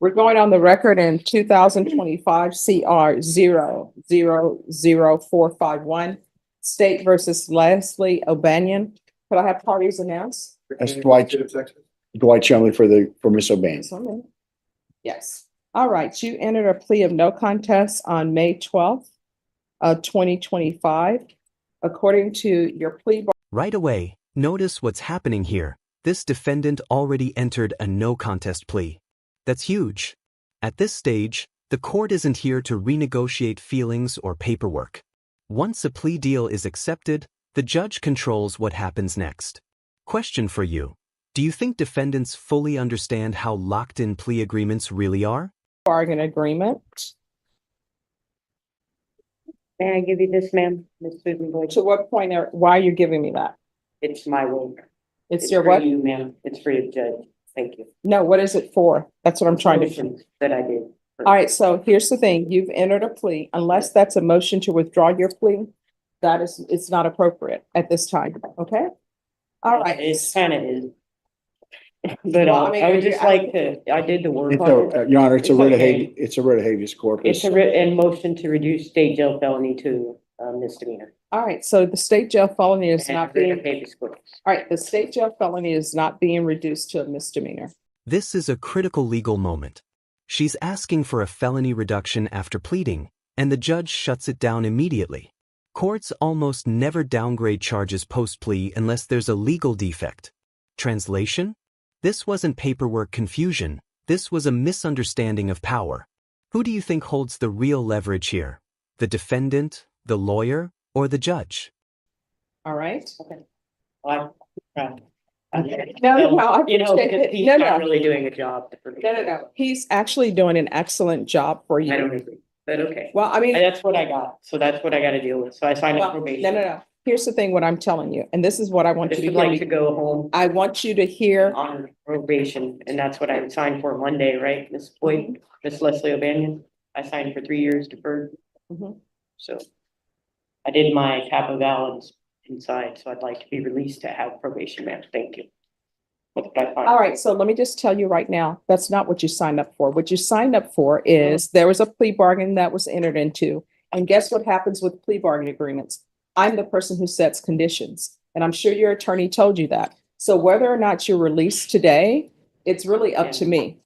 We're going on the record in 2025 CR 000451, State versus Leslie O'Banion. Could I have parties announced? That's Dwight Chumley for Miss O'Banion. Yes. All right. You entered a plea of no contest on May 12th of 2025. According to your plea. Right away, notice what's happening here. This defendant already entered a no contest plea. That's huge. At this stage, the court isn't here to renegotiate feelings or paperwork. Once a plea deal is accepted, the judge controls what happens next. Question for you. Do you think defendants fully understand how locked-in plea agreements really are? Bargain agreement. May I give you this, ma'am? Miss Susan Boyd? To what point, why are you giving me that? It's my word. It's your for what? you, ma'am. It's for you, Judge. Thank you. No, what is it for? That's what I'm trying to. Motions that I did. All right, so here's the thing. You've entered a plea. Unless that's a motion to withdraw your plea, it's not appropriate at this time, okay? All right. It kind of is. But Well, I mean, I would just like to, I did the work on it. Your Honor, it's a writ of okay. habeas corpus. It's a written motion to reduce state jail felony to misdemeanor. All right, so the state jail felony is And not writ being, of habeas corpus. all right, the state jail felony is not being reduced to a misdemeanor. This is a critical legal moment. She's asking for a felony reduction after pleading, and the judge shuts it down immediately. Courts almost never downgrade charges post-plea unless there's a legal defect. Translation? This wasn't paperwork confusion. This was a misunderstanding of power. Who do you think holds the real leverage here? The defendant, the lawyer, or the judge? All right? Okay. Well, No, I you know, appreciate because it. he's No, not no. really doing a job. No. He's actually doing an excellent job for I don't you. agree, but okay. Well, I mean. That's what I got. So that's what I got to deal with. So I signed up Well, probation. no. Here's the thing, what I'm telling you, and this is what I I want just you to would hear like to me. go home I want you to hear. on probation, and that's what I signed for Monday, right, Miss Boyd, Miss Leslie O'Banion? I signed for 3 years deferred, Mhm. so I did my cap of balance inside, so I'd like to be released to have probation, ma'am. Thank you. That's what I find. All right, so let me just tell you right now, that's not what you signed up for. What you signed up for is there was a plea bargain that was entered into. And guess what happens with plea bargain agreements? I'm the person who sets conditions, and I'm sure your attorney told you that. So whether or not you're released today, it's really up to me.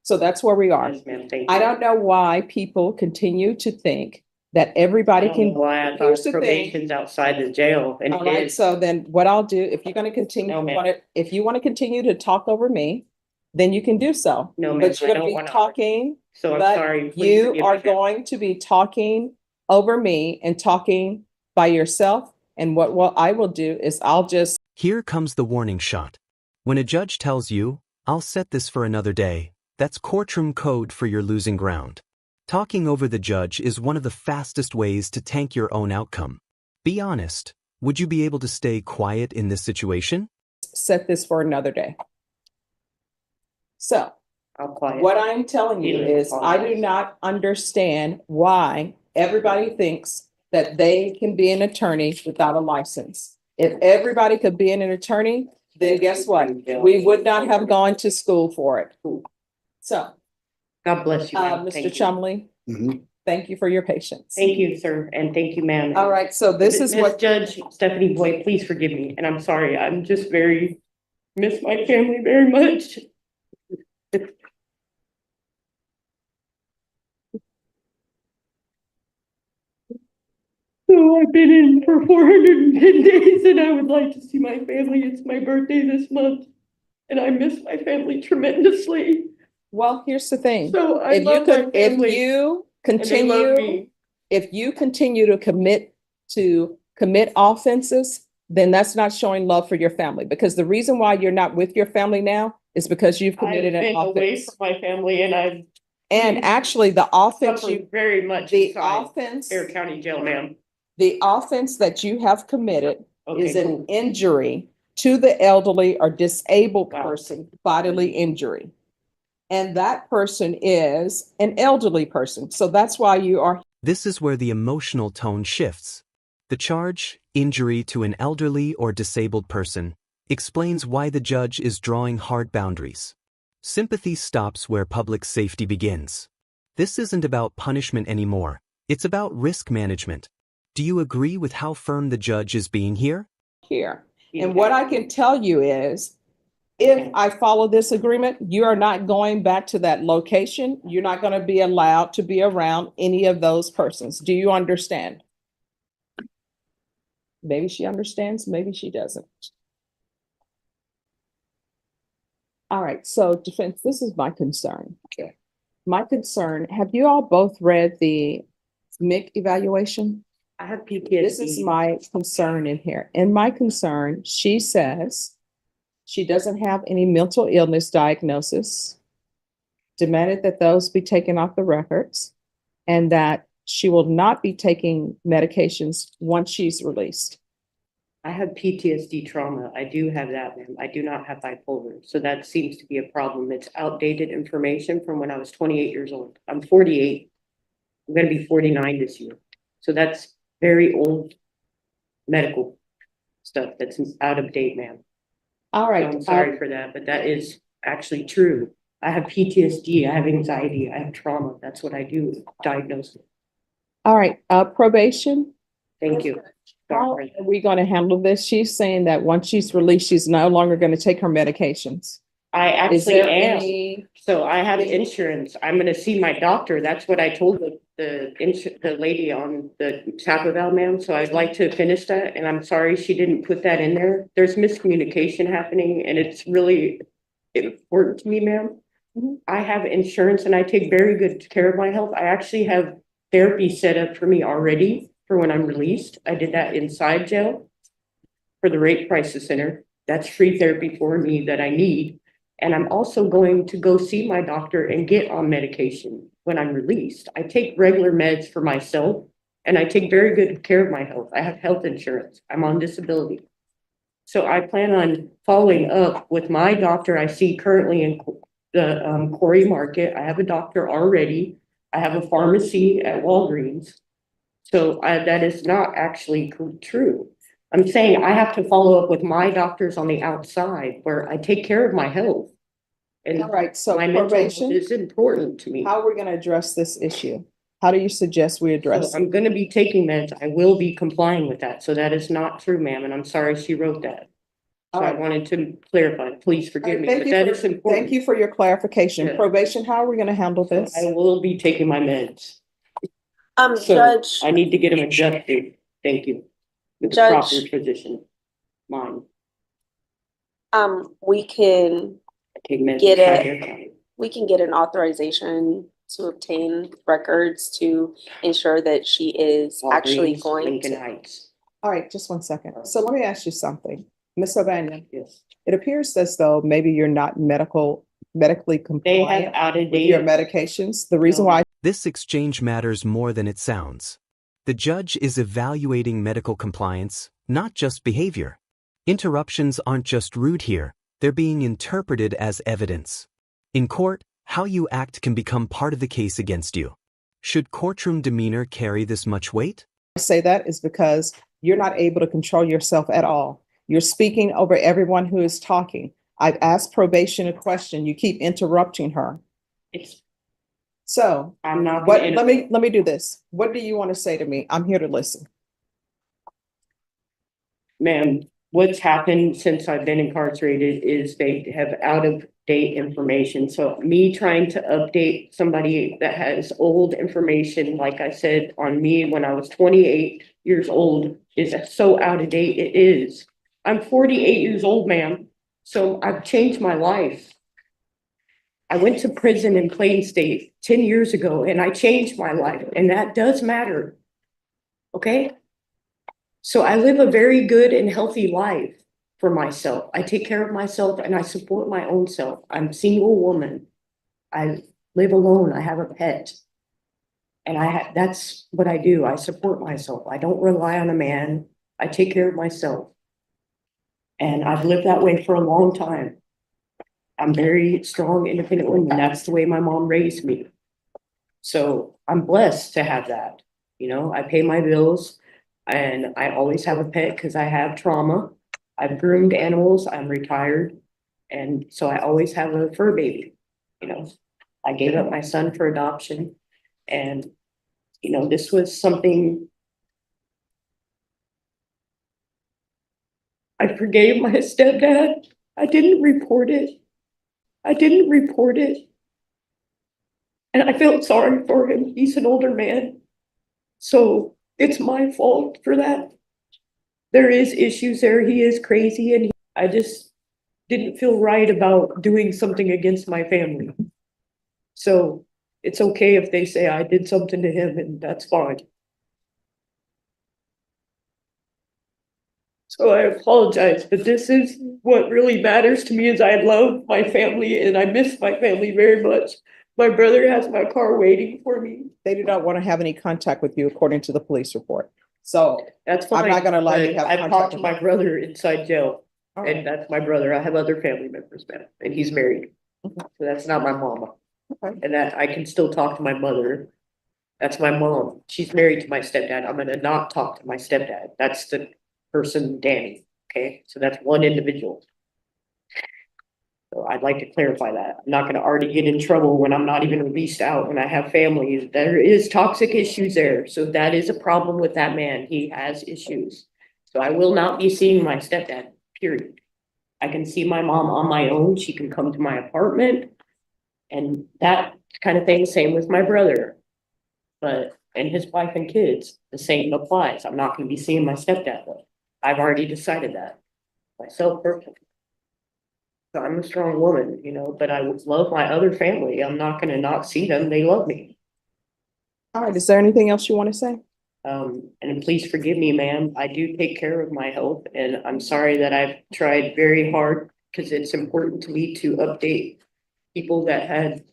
So that's where we are. Yes, ma'am, thank you. I don't know why people continue to think that everybody I don't know can. why I Here's thought the thing. probation's outside the jail, and All it right, is. so then what I'll do, if you're gonna continue, No, ma'am. if you want to continue to talk over me, then you can do so. No, ma'am, But you're I gonna don't be wanna. talking, So I'm but sorry. please you forgive are me. going to be talking over me and talking by yourself. And what I will do is I'll just. Here comes the warning shot. When a judge tells you, "I'll set this for another day," that's courtroom code for your losing ground. Talking over the judge is one of the fastest ways to tank your own outcome. Be honest. Would you be able to stay quiet in this situation? Set this for another day. So I'll quiet. what I'm telling you Yeah, is I do not understand why everybody thinks that they can be an attorney without a license. If everybody could be an attorney, then guess what? We would not have gone to school for it. So, God bless you, ma'am. Thank Mr. you. Chumley, Mhm. thank you for your patience. Thank you, sir, and thank you, ma'am. All right, so this is Miss what. Judge Stephanie Boyd, please forgive me, and I'm sorry, I'm just miss my family very much. So I've been in for 410 days and I would like to see my family. It's my birthday this month and I miss my family tremendously. Well, here's the thing. So I If you love my could, if family you and they love continue, me. if you continue to commit offenses, then that's not showing love for your family. Because the reason why you're not with your family now is because you've I've committed an been away offense. from my family and I've And actually, the offense, suffered very much the inside offense, Air County Jail, ma'am. the offense that you have committed is Okay, an cool. injury to the elderly or disabled Wow. person, bodily injury. And that person is an elderly person. So that's why you are. This is where the emotional tone shifts. The charge, injury to an elderly or disabled person, explains why the judge is drawing hard boundaries. Sympathy stops where public safety begins. This isn't about punishment anymore. It's about risk management. Do you agree with how firm the judge is being here? Here. And what I can tell you is, if I follow this agreement, you are not going back to that location. You're not going to be allowed to be around any of those persons. Do you understand? Maybe she understands, maybe she doesn't. All right, so defense, this is my concern. Okay. My concern, have you all both read the MIC evaluation? I have This is PTSD. my concern in here. In my concern, she says she doesn't have any mental illness diagnosis, demanded that those be taken off the records, and that she will not be taking medications once she's released. I have PTSD trauma. I do have that, ma'am. I do not have bipolar. So that seems to be a problem. It's outdated information from when I was 28 years old. I'm 48. I'm going to be 49 this year. So that's very old medical stuff that's out of date, ma'am. All So right. I'm sorry for that, but that is actually true. I have PTSD. I have anxiety. I have trauma. That's what I do diagnose. All right, probation. Thank you. How are we going to handle this? She's saying that once she's released, she's no longer going to take her medications. I Is actually there am. any? So I have insurance. I'm gonna see my doctor. That's what I told the lady on the Taco Bell, ma'am. So I'd like to finish that, and I'm sorry she didn't put that in there. There's miscommunication happening, and it's really important to me, ma'am. Mhm. I have insurance and I take very good care of my health. I actually have therapy set up for me already for when I'm released. I did that inside jail for the Rape Crisis Center. That's free therapy for me that I need. And I'm also going to go see my doctor and get on medication when I'm released. I take regular meds for myself and I take very good care of my health. I have health insurance. I'm on disability. So I plan on following up with my doctor I see currently in the Quarry Market. I have a doctor already. I have a pharmacy at Walgreens. So that is not actually true. I'm saying I have to follow up with my doctors on the outside where I take care of my health. And All right, so my mental health probation, is important to me. how are we going to address this issue? How do you suggest we So address it? I'm gonna be taking meds. I will be complying with that. So that is not true, ma'am, and I'm sorry she wrote that. So I All right. wanted to clarify. Please forgive me, Thank but you that for- is important. Thank you for your clarification. Yeah. Probation, how are we going to handle So this? I will be taking my meds. So Judge, I need to get them adjusted. Thank you. With the proper Judge. physician. Mine. we can, I take meds. Get it. It. we can get an authorization to obtain records to ensure that she is actually going Lincoln to. Heights. All right, just one second. So let me ask you something. Ms. O'Banion, Yes. it appears as though maybe you're not medically They have compliant out of with your date. medications. The reason No. why This exchange matters more than it sounds. The judge is evaluating medical compliance, not just behavior. Interruptions aren't just rude here, they're being interpreted as evidence. In court, how you act can become part of the case against you. Should courtroom demeanor carry this much weight? I say that is because you're not able to control yourself at all. You're speaking over everyone who is talking. I've asked probation a question. You keep interrupting her. It's, So I'm not. what, gonna let me do this. What do you want to say to me? I'm here to listen. Ma'am, what's happened since I've been incarcerated is they have out of date information. So me trying to update somebody that has old information, like I said, on me when I was 28 years old is so out of date. It is. I'm 48 years old, ma'am. So I've changed my life. I went to prison in Plain State 10 years ago and I changed my life, and that does matter. Okay? So I live a very good and healthy life for myself. I take care of myself and I support my own self. I'm a single woman. I live alone. I have a pet. And that's what I do. I support myself. I don't rely on a man. I take care of myself. And I've lived that way for a long time. I'm very strong, independent woman. That's the way my mom raised me. So I'm blessed to have that. You know, I pay my bills and I always have a pet because I have trauma. I've groomed animals. I'm retired. And so I always have a fur baby. You know, I gave up my son for adoption and, you know, this was something I forgave my stepdad. I didn't report it. I didn't report it. And I felt sorry for him. He's an older man. So it's my fault for that. There is issues there. He is crazy and I just didn't feel right about doing something against my family. So it's okay if they say I did something to him and that's fine. So I apologize, but this is what really matters to me is I love my family and I miss my family very much. My brother has my car waiting for me. They do not want to have any contact with you according to the police report. So That's fine. I'm not gonna allow you to but have I've contact talked to with my brother inside jail all and right, that's my brother. I have other family members, man, and he's married. Okay. So that's not my mama. Okay. And that I can still talk to my mother. That's my mom. She's married to my stepdad. I'm gonna not talk to my stepdad. That's the person, Danny. Okay, so that's one individual. So I'd like to clarify that. I'm not gonna already get in trouble when I'm not even released out and I have family. There is toxic issues there. So that is a problem with that man. He has issues. So I will not be seeing my stepdad, period. I can see my mom on my own. She can come to my apartment. And that kind of thing, same with my brother. But, and his wife and kids, the same applies. I'm not gonna be seeing my stepdad though. I've already decided that myself personally. So I'm a strong woman, you know, but I would love my other family. I'm not gonna not see them. They love me. all right. Is there anything else you want to say? And please forgive me, ma'am. I do take care of my health and I'm sorry that I've tried very hard because it's important to me to update people that had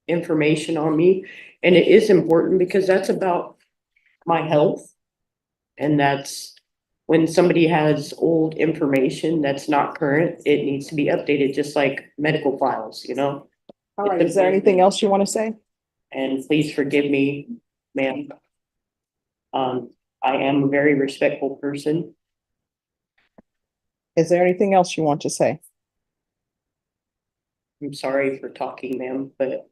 information on me. And it is important because that's about my health. And that's when somebody has old information that's not current, it needs to be updated, just like medical files, you know? All right. Is there anything else you want to say? And please forgive me, ma'am. I am a very respectful person. Is there anything else you want to say? I'm sorry for talking, ma'am, but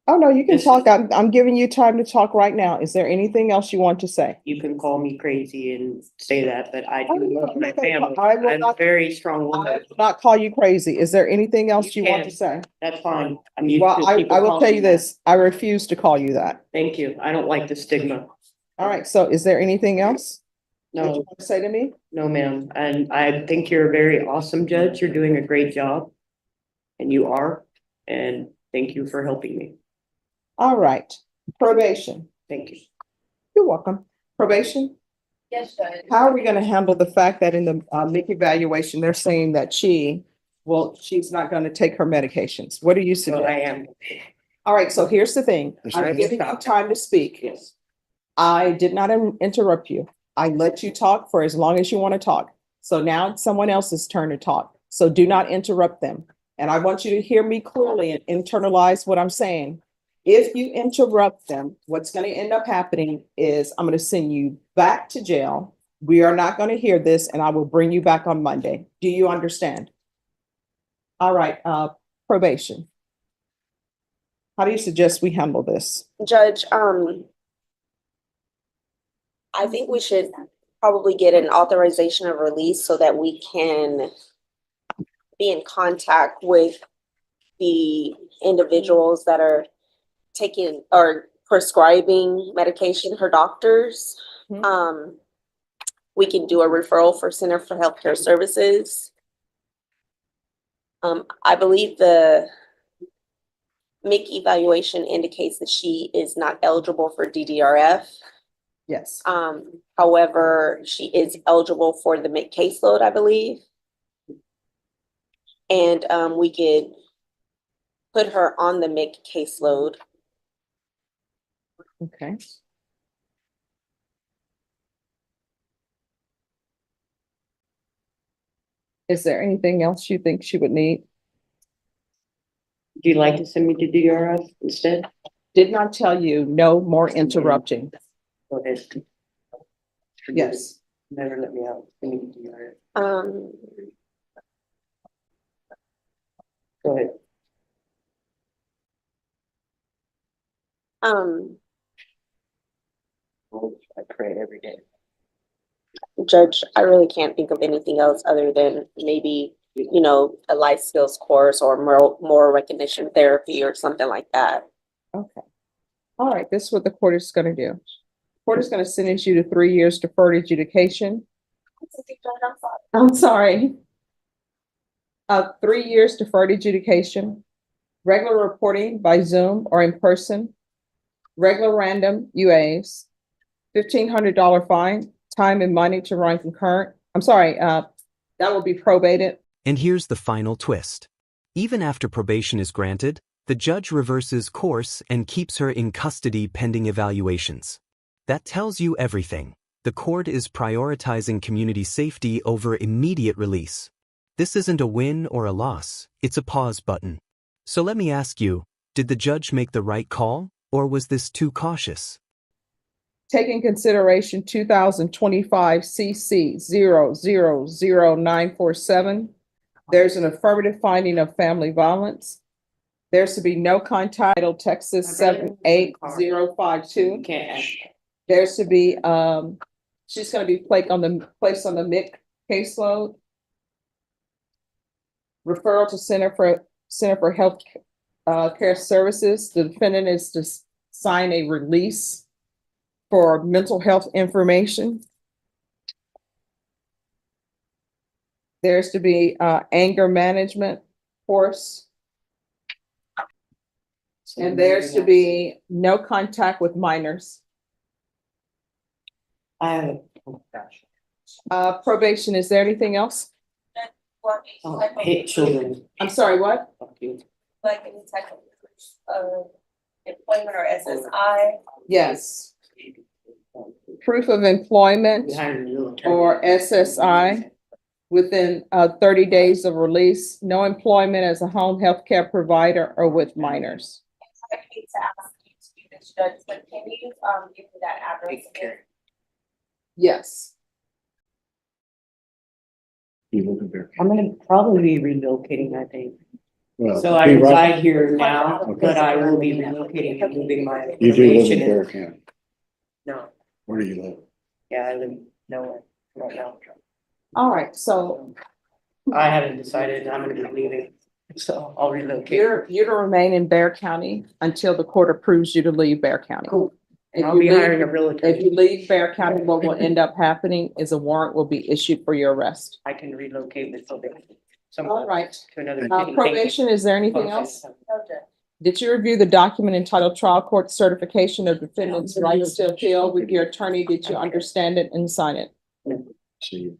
Oh, no, you can This- talk. I'm giving you time to talk right now. Is there anything else you want to say? you can call me crazy and say that, but I Oh, do no, love I'm my not gonna family. I will I'm a not- very strong I woman. will not call you crazy. Is there anything else You you want can. to say? That's fine. I'm used Well, to I people will calling tell me you that. this. I refuse to call you that. Thank you. I don't like the stigma. All right. So is there anything else that you No, want to say to me? no, ma'am. And I think you're a very awesome judge. You're doing a great job. And you are. And thank you for helping me. All right. Probation. Thank you. You're welcome. Probation. Yes, Judge. How are we going to handle the fact that in the MIC evaluation, they're saying that she's not going to take her medications? What do you So I suggest? am. All right. So here's the thing. I'm giving you time to speak. Yes. I did not interrupt you. I let you talk for as long as you want to talk. So now it's someone else's turn to talk. So do not interrupt them. And I want you to hear me clearly and internalize what I'm saying. If you interrupt them, what's going to end up happening is I'm going to send you back to jail. We are not going to hear this and I will bring you back on Monday. Do you understand? All right, probation. How do you suggest we handle this? Judge, I think we should probably get an authorization of release so that we can be in contact with the individuals that are taking or prescribing medication, her doctors. Mhm. We can do a referral for Center for Healthcare Services. I believe the MIC evaluation indicates that she is not eligible for DDRF. Yes. However, she is eligible for the MIC caseload, I believe. And we could put her on the MIC caseload. Okay. Is there anything else you think she would need? Would you like to send me to DRF instead? Did not tell you no more interrupting. Go ahead. Yes. Never let me out. Send me to DRF. Um, Go ahead. Um, I pray every day. Judge, I really can't think of anything else other than maybe, a life skills course or moral recognition therapy or something like that. Okay. All right, this is what the court is gonna do. Court is gonna sentence you to 3 years deferred adjudication. I'm sorry. 3 years deferred adjudication, regular reporting by Zoom or in person, regular random UAs, $1,500 fine, time and money to run concurrent. I'm sorry, that will be probated. And here's the final twist. Even after probation is granted, the judge reverses course and keeps her in custody pending evaluations. That tells you everything. The court is prioritizing community safety over immediate release. This isn't a win or a loss, it's a pause button. So let me ask you, did the judge make the right call, or was this too cautious? Take in consideration 2025 CC 000947. There's an affirmative finding of family violence. There's to be no contact, Title Texas 78052. Can't ask. There's to be, she's gonna be placed on the MIC caseload. Referral to Center for Health Care Services. The defendant is to sign a release for mental health information. There's to be anger management course. And there's to be no contact with minors. Oh, Probation, is there anything else? I hate children. I'm sorry, what? Fuck you. Like any type of employment or SSI. Yes. Proof of employment Behind the military. or SSI within 30 days of release, no employment as a home health care provider or with minors. I hate to ask you to do this, Judge, but can you give me that address again? Yes. You live in Bear I'm County. gonna probably be relocating, I think. Well, So I be right- reside here now, but I will be relocating and moving my You do live in information Bear in. County. No, Where do you live? yeah, I live nowhere right now. All right, so I haven't decided I'm gonna be leaving, so I'll relocate. you're to remain in Bear County until the court approves you to leave Bear County. Cool. If And I'll you be leave- hiring a realtor. If you leave Bear County, what will end up happening is a warrant will be issued for your arrest. I can relocate with something. All Somewhere right. to another city. Probation, is there anything else? No, Judge. Did you review the document entitled Trial Court Certification of Defendant's Rights to Appeal with your attorney? Did you understand it and sign it? See,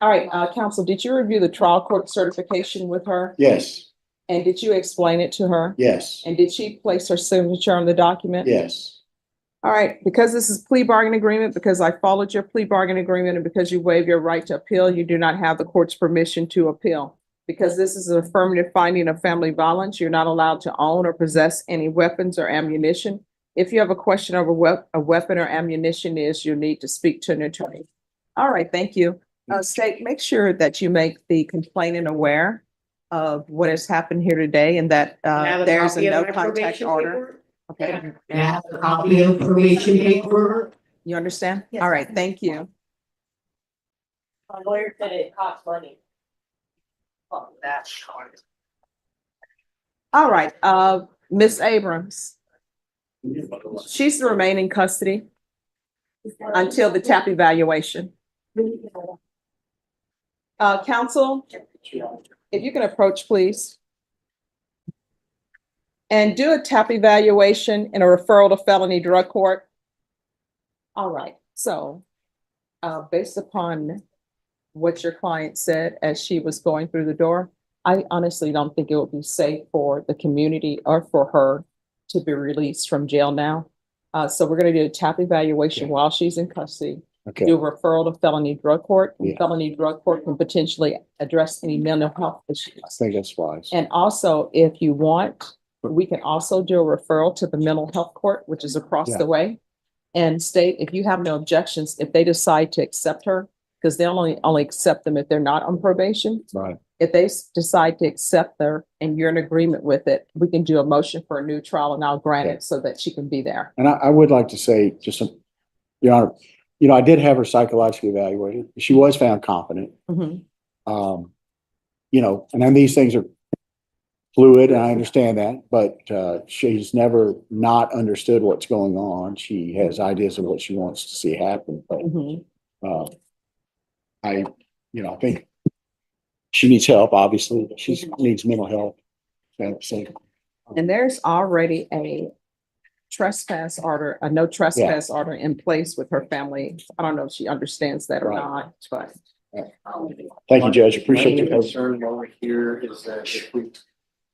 All right, counsel, did you review the trial court certification with her? yes, And did you explain it to her? yes, And did she place her signature on the document? yes. All right, because this is plea bargain agreement, because I followed your plea bargain agreement, and because you waive your right to appeal, you do not have the court's permission to appeal. Because this is an affirmative finding of family violence, you're not allowed to own or possess any weapons or ammunition. If you have a question over what a weapon or ammunition is, you need to speak to an attorney. All right, thank you. State, make sure that you make the complainant aware of what has happened here today and that Can I have a there's a copy of no my contact probation order. paperwork? Okay, Can I have a copy of probation paperwork? you understand? Yes. All right, thank you. My lawyer said it costs money. Oh, that's hard. All right, Ms. Abrams, she's to remain in custody until the TAP evaluation. Counsel, if you can approach, please. And do a TAP evaluation and a referral to felony drug court. All right, so based upon what your client said as she was going through the door, I honestly don't think it would be safe for the community or for her to be released from jail now. So we're gonna do a TAP evaluation Okay. while she's in custody. Okay, Do a referral to felony drug court. And Yeah. felony drug court can potentially address any mental health I issues. think that's wise. And also, if you want, we can also do a referral to the mental health court, which is across Yeah. the way. And state, if you have no objections, if they decide to accept her, because they'll only accept them if they're not on probation. Right, If they decide to accept her and you're in agreement with it, we can do a motion for a new trial and I'll grant it so that she can be there. And I would like to say just some, Your Honor, I did have her psychologically evaluated. She was found competent. Mhm. And then these things are fluid, and I understand that, but she's never not understood what's going on. She has ideas of what she wants to see happen, but Mhm. I think she needs help, obviously. She needs mental health. So, And there's already a trespass order, a no trespass order in place with her family. I don't know if she understands that or Right. not, but. thank you, Judge. Appreciate My your help. concern while we're here is that if we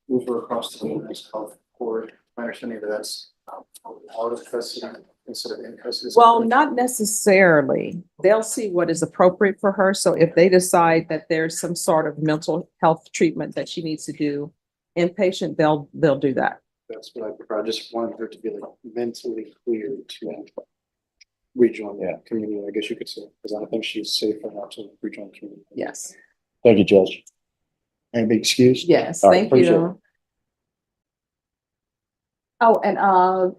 move her across to the next health court, my understanding that that's out of custody instead of in custody. Well, not necessarily. They'll see what is appropriate for her. So if they decide that there's some sort of mental health treatment that she needs to do inpatient, they'll do that. That's what I prefer. I just wanted her to be like mentally clear to rejoin the community, I guess you could say, because I don't think she's safe enough to rejoin the community. Yes. Thank you, Judge. And be excused? Yes, All right, thank appreciate you. Oh, and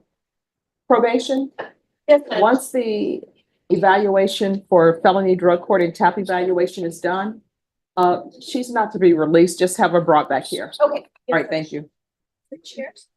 probation, Yes, ma'am. once the evaluation for felony drug court and TAP evaluation is done, she's not to be released, just have her brought back here. Okay. All right, thank you. Cheers.